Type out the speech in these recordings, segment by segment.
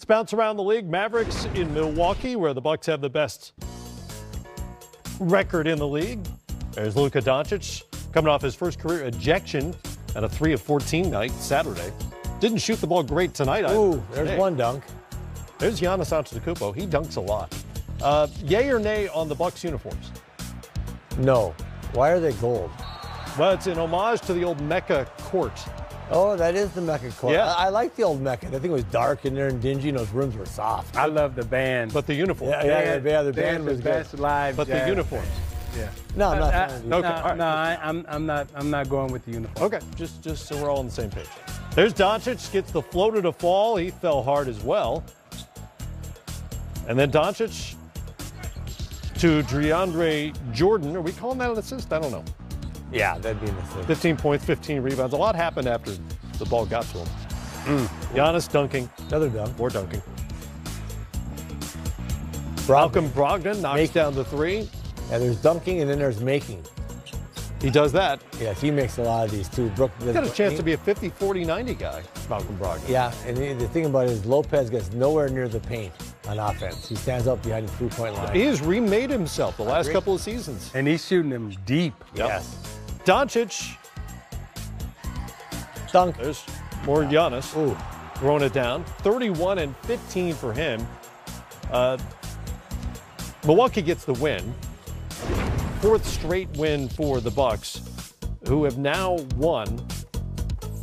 bounce around the league. Mavericks in Milwaukee, where the Bucks have the best record in the league. There's Luka Doncic coming off his first career ejection at a 3 of 14 night Saturday. Didn't shoot the ball great tonight. Ooh, there's one dunk. There's Giannis Antetokounmpo. He dunks a lot. Yay or nay on the Bucks uniforms? No. Why are they gold? Well, it's an homage to the old Mecca court. Oh, that is the Mecca court. Yeah. I like the old Mecca. I think it was dark in there and dingy, and those rooms were soft. I love the band. But the uniform. Yeah, the band was best good. live. But the uniforms. Yeah. No, I'm not. I'm not going with the uniform. Okay, just so we're all on the same page. There's Doncic, gets the floater to fall. He fell hard as well. And then Doncic to DeAndre Jordan. Are we calling that an assist? I don't know. Yeah, that'd be an assist. 15 points, 15 rebounds. A lot happened after the ball got to him. Giannis dunking. Another dunk. More dunking. Malcolm Brogdon knocks down the three. Yeah, there's dunking and then there's making. He does that. Yes, he makes a lot of these too. He's got a chance to be a 50, 40, 90 guy, Malcolm Brogdon. Yeah, and the thing about it is Lopez gets nowhere near the paint on offense. He stands up behind the three-point line. He has remade himself the last couple of seasons. And he's shooting them deep. Yep. Yes. Doncic. Dunk. There's more Giannis. Ooh. Throwing it down. 31 and 15 for him. Milwaukee gets the win. Fourth straight win for the Bucks, who have now won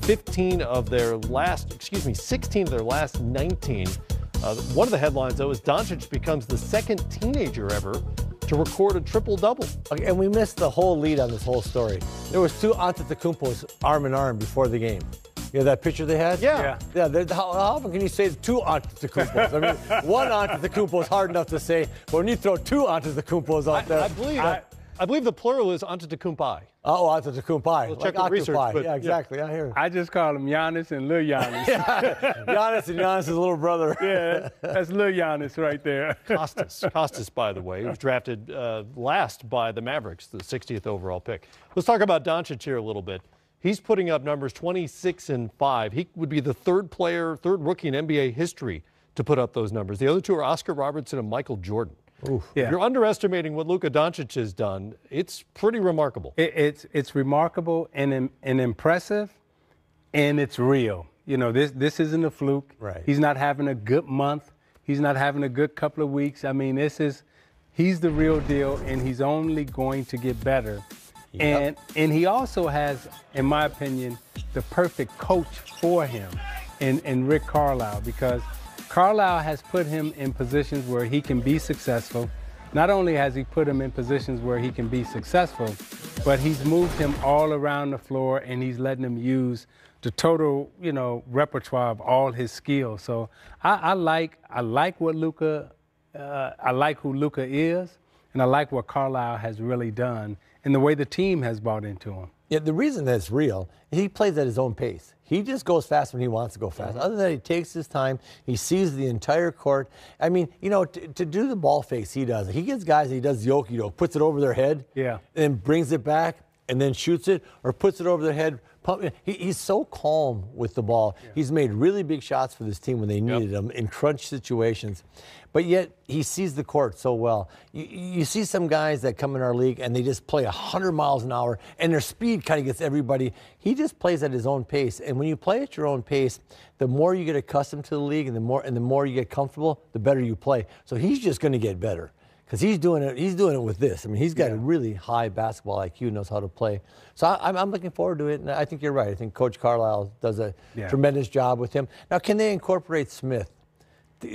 16 of their last 19. One of the headlines, though, is Doncic becomes the second teenager ever to record a triple-double. Okay, and we missed the whole lead on this whole story. There was two Antetokounmpos arm in arm before the game. You know that picture they had? Yeah. How often can you say two Antetokounmpos? I mean, one Antetokounmpo is hard enough to say, but when you throw two Antetokounmpos out there. I believe the plural is Antetokounmpi. Oh, Antetokounmpi. We'll check the research. Yeah, exactly. I hear it. I just call him Giannis and Lil Giannis. Giannis and Giannis' little brother. Yeah, that's Lil Giannis right there. Costas, by the way, was drafted last by the Mavericks, the 60th overall pick. Let's talk about Doncic here a little bit. He's putting up numbers 26 and 5. He would be the third rookie in NBA history to put up those numbers. The other two are Oscar Robertson and Michael Jordan. Oof. Yeah. If you're underestimating what Luka Doncic has done, it's pretty remarkable. It's remarkable and impressive, and it's real. You know, this isn't a fluke. Right. He's not having a good month. He's not having a good couple of weeks. I mean, he's the real deal, and he's only going to get better. Yep. And he also has, in my opinion, the perfect coach for him in Rick Carlisle, because Carlisle has put him in positions where he can be successful. Not only has he put him in positions where he can be successful, but he's moved him all around the floor, and he's letting him use the total, repertoire of all his skills. So I like what Luka, I like who Luka is, and I like what Carlisle has really done and the way the team has bought into him. Yeah, the reason that's real, he plays at his own pace. He just goes fast when he wants to go fast. Other than that, he takes his time. He sees the entire court. I mean, to do the ball fakes he does, he gets guys, he does the okey-doke, puts it over their head, and then brings it back and then shoots it, or puts it over their head. He's so calm with the ball. Yeah. He's made really big shots for this team when they needed him in crunch situations. But yet, he sees the court so well. You see some guys that come in our league and they just play 100 miles an hour, and their speed kind of gets everybody. He just plays at his own pace. And when you play at your own pace, the more you get accustomed to the league and the more you get comfortable, the better you play. So he's just going to get better. Because he's doing it with this. I mean, he's got a really high basketball IQ, knows how to play. So I'm looking forward to it, and I think you're right. I think Coach Carlisle does a tremendous job with him. Now, can they incorporate Smith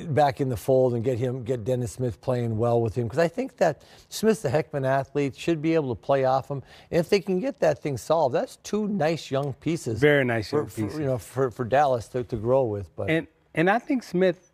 back in the fold and get Dennis Smith playing well with him? Because I think that Smith's a heck of an athlete, should be able to play off him. And if they can get that thing solved, that's two nice young pieces. Very nice young pieces. For Dallas to grow with. But and I think Smith,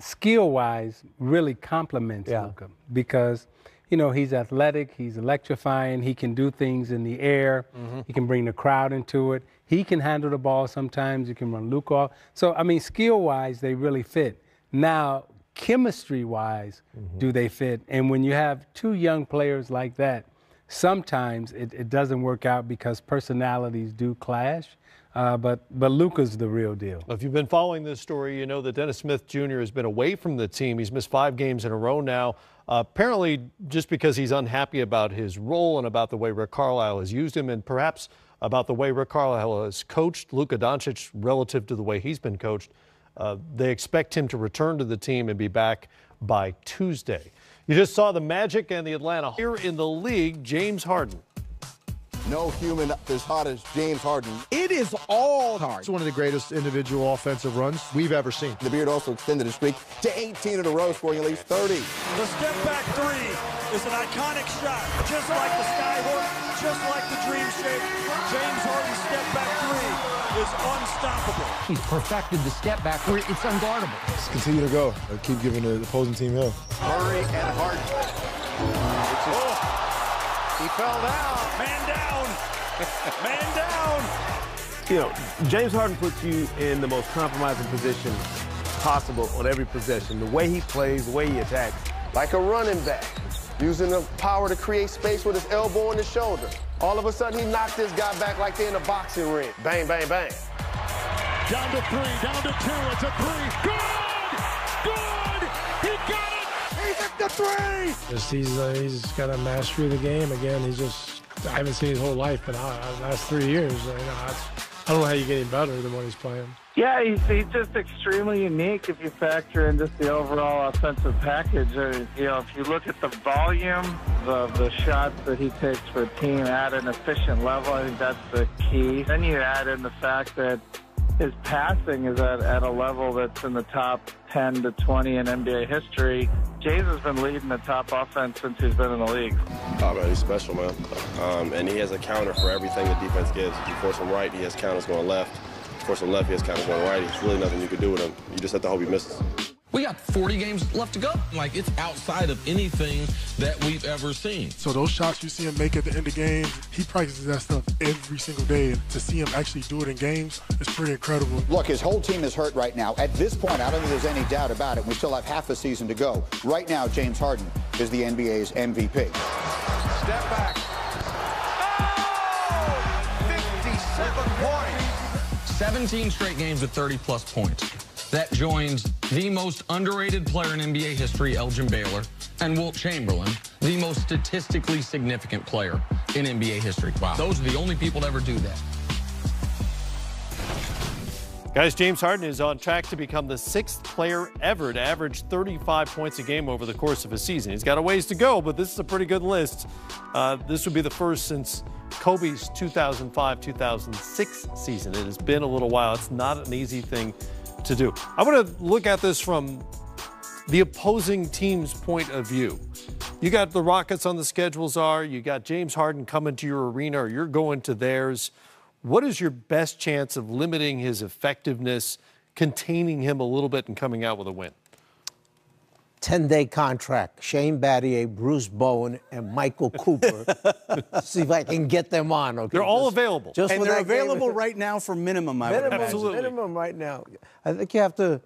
skill-wise, really complements Luka, because, he's athletic, he's electrifying, he can do things in the air, he can bring the crowd into it, he can handle the ball sometimes, he can run Luka off. So, I mean, skill-wise, they really fit. Now, chemistry-wise, do they fit? And when you have two young players like that, sometimes it doesn't work out because personalities do clash. But Luka's the real deal. If you've been following this story, you know that Dennis Smith Jr. has been away from the team. He's missed 5 games in a row now, apparently just because he's unhappy about his role and about the way Rick Carlisle has used him, and perhaps about the way Rick Carlisle has coached Luka Doncic relative to the way he's been coached. They expect him to return to the team and be back by Tuesday. You just saw the Magic and the Atlanta here in the league, James Harden. No human as hot as James Harden. It is all hard. It's one of the greatest individual offensive runs we've ever seen. The Beard also extended his streak to 18 in a row, scoring at least 30. The step-back three is an iconic shot, just like the Skyhook, just like the Dream Shake. James Harden's step-back three is unstoppable. He's perfected the step-back where it's unguardable. Just continue to go. Keep giving the opposing team hell. Murray and Harden. He fell down. Man down. Man down. You know, James Harden puts you in the most compromising position possible on every possession. The way he plays, the way he attacks. Like a running back, using the power to create space with his elbow and his shoulder. All of a sudden, he knocked this guy back like they're in a boxing ring. Bang, bang, bang. Down to 3, down to 2, it's a 3. Good! Good! He got it! He hit the 3! He's got a mastery of the game. Again, I haven't seen his whole life, but last 3 years, I don't know how you get him better than what he's playing. Yeah, he's just extremely unique if you factor in just the overall offensive package. You know, if you look at the volume of the shots that he takes for a team at an efficient level, I think that's the key. Then you add in the fact that his passing is at a level that's in the top 10 to 20 in NBA history. James has been leading the top offense since he's been in the league. Oh, man, he's special, man. And he has a counter for everything the defense gives. If you force him right, he has counters going left. Force him left, he has counters going right. There's really nothing you can do with him. You just have to hope he misses. We got 40 games left to go. Like, it's outside of anything that we've ever seen. So those shots you see him make at the end of games, he practices that stuff every single day. And to see him actually do it in games is pretty incredible. Look, his whole team is hurt right now. At this point, I don't think there's any doubt about it. We still have half a season to go. Right now, James Harden is the NBA's MVP. Step back. Oh! 57 points. 17 straight games with 30-plus points. That joins the most underrated player in NBA history, Elgin Baylor, and Wilt Chamberlain, the most statistically significant player in NBA history. Wow. Those are the only people to ever do that. Guys, James Harden is on track to become the 6th player ever to average 35 points a game over the course of a season. He's got a ways to go, but this is a pretty good list. This would be the first since Kobe's 2005-2006 season. It has been a little while. It's not an easy thing to do. I want to look at this from the opposing team's point of view. You got the Rockets on the schedule, Czar. You got James Harden coming to your arena, or you're going to theirs. What is your best chance of limiting his effectiveness, containing him a little bit, and coming out with a win? 10-day contract. Shane Battier, Bruce Bowen, and Michael Cooper. See if I can get them on. Okay? They're all available. And they're available right now for minimum, I would imagine. Absolutely. Minimum right now. I think you have to,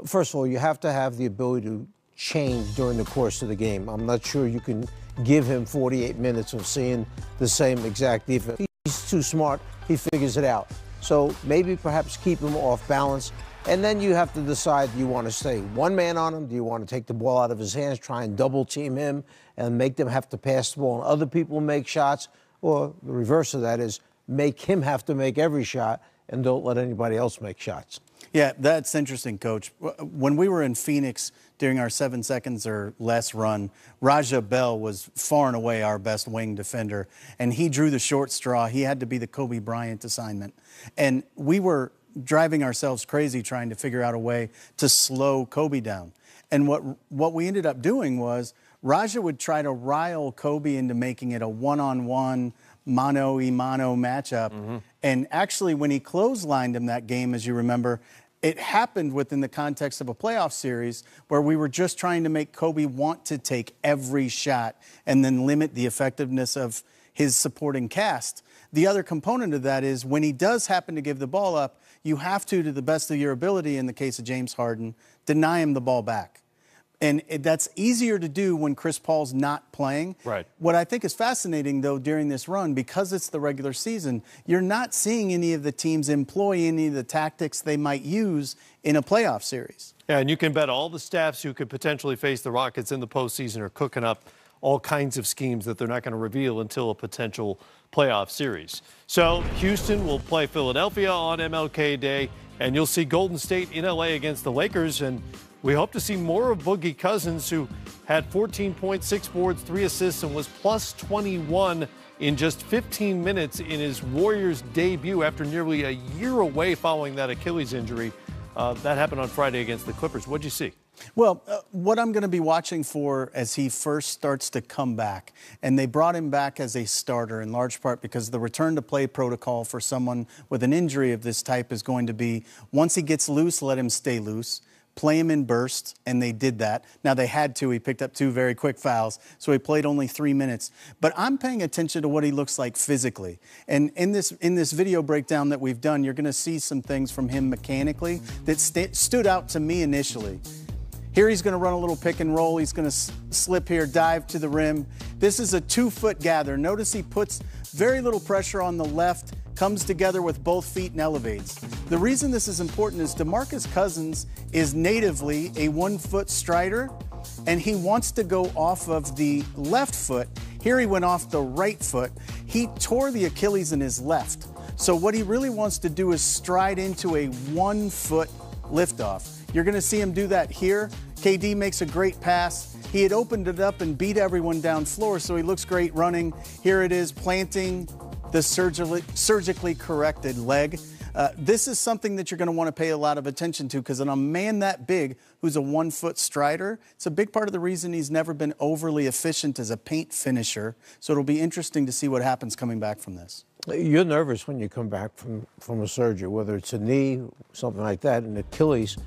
first of all, you have to have the ability to change during the course of the game. I'm not sure you can give him 48 minutes of seeing the same exact defense. He's too smart. He figures it out. So maybe perhaps keep him off balance. And then you have to decide, do you want to stay one man on him? Do you want to take the ball out of his hands, try and double team him and make them have to pass the ball and other people make shots? Or the reverse of that is make him have to make every shot and don't let anybody else make shots. Yeah, that's interesting, Coach. When we were in Phoenix during our 7 seconds or less run, Raja Bell was far and away our best wing defender, and he drew the short straw. He had to be the Kobe Bryant assignment. And we were driving ourselves crazy trying to figure out a way to slow Kobe down. And what we ended up doing was Raja would try to rile Kobe into making it a one-on-one, mano-a-mano matchup. Mm-hmm. And actually, when he clotheslined him that game, as you remember, it happened within the context of a playoff series where we were just trying to make Kobe want to take every shot and then limit the effectiveness of his supporting cast. The other component of that is when he does happen to give the ball up, you have to the best of your ability, in the case of James Harden, deny him the ball back. And that's easier to do when Chris Paul's not playing. Right. What I think is fascinating, though, during this run, because it's the regular season, you're not seeing any of the teams employ any of the tactics they might use in a playoff series. Yeah, and you can bet all the staffs who could potentially face the Rockets in the postseason are cooking up all kinds of schemes that they're not going to reveal until a potential playoff series. So Houston will play Philadelphia on MLK Day, and you'll see Golden State in LA against the Lakers. And we hope to see more of Boogie Cousins, who had 14 points, 6 boards, 3 assists, and was plus 21 in just 15 minutes in his Warriors debut after nearly a year away following that Achilles injury. That happened on Friday against the Clippers. What'd you see? Well, what I'm going to be watching for as he first starts to come back, and they brought him back as a starter in large part because the return to play protocol for someone with an injury of this type is going to be, once he gets loose, let him stay loose. Play him in bursts, and they did that. Now, they had to. He picked up 2 very quick fouls, so he played only 3 minutes. But I'm paying attention to what he looks like physically. And in this video breakdown that we've done, you're going to see some things from him mechanically that stood out to me initially. Here he's going to run a little pick and roll. He's going to slip here, dive to the rim. This is a 2-foot gather. Notice he puts very little pressure on the left, comes together with both feet and elevates. The reason this is important is DeMarcus Cousins is natively a 1-foot strider, and he wants to go off of the left foot. Here he went off the right foot. He tore the Achilles in his left. So what he really wants to do is stride into a 1-foot liftoff. You're going to see him do that here. KD makes a great pass. He had opened it up and beat everyone down floor, so he looks great running. Here it is, planting the surgically corrected leg. This is something that you're going to want to pay a lot of attention to because on a man that big who's a 1-foot strider, it's a big part of the reason he's never been overly efficient as a paint finisher. So it'll be interesting to see what happens coming back from this. You're nervous when you come back from a surgery, whether it's a knee, something like that, an Achilles,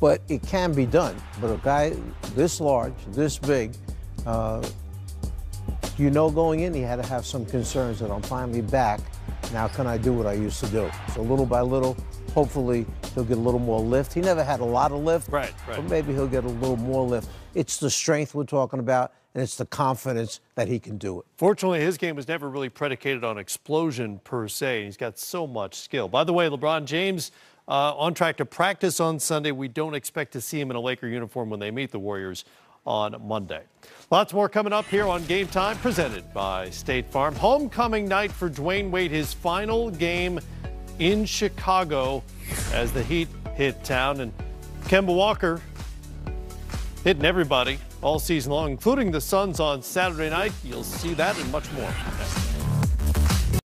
but it can be done. But a guy this large, this big, you know going in, he had to have some concerns that I'm finally back. Now can I do what I used to do? So little by little, hopefully he'll get a little more lift. He never had a lot of lift, right. But maybe he'll get a little more lift. It's the strength we're talking about, and it's the confidence that he can do it. Fortunately, his game was never really predicated on explosion per se. He's got so much skill. By the way, LeBron James on track to practice on Sunday. We don't expect to see him in a Laker uniform when they meet the Warriors on Monday. Lots more coming up here on Game Time, presented by State Farm. Homecoming night for Dwayne Wade, his final game in Chicago as the Heat hit town. And Kemba Walker hitting everybody all season long, including the Suns on Saturday night. You'll see that and much more.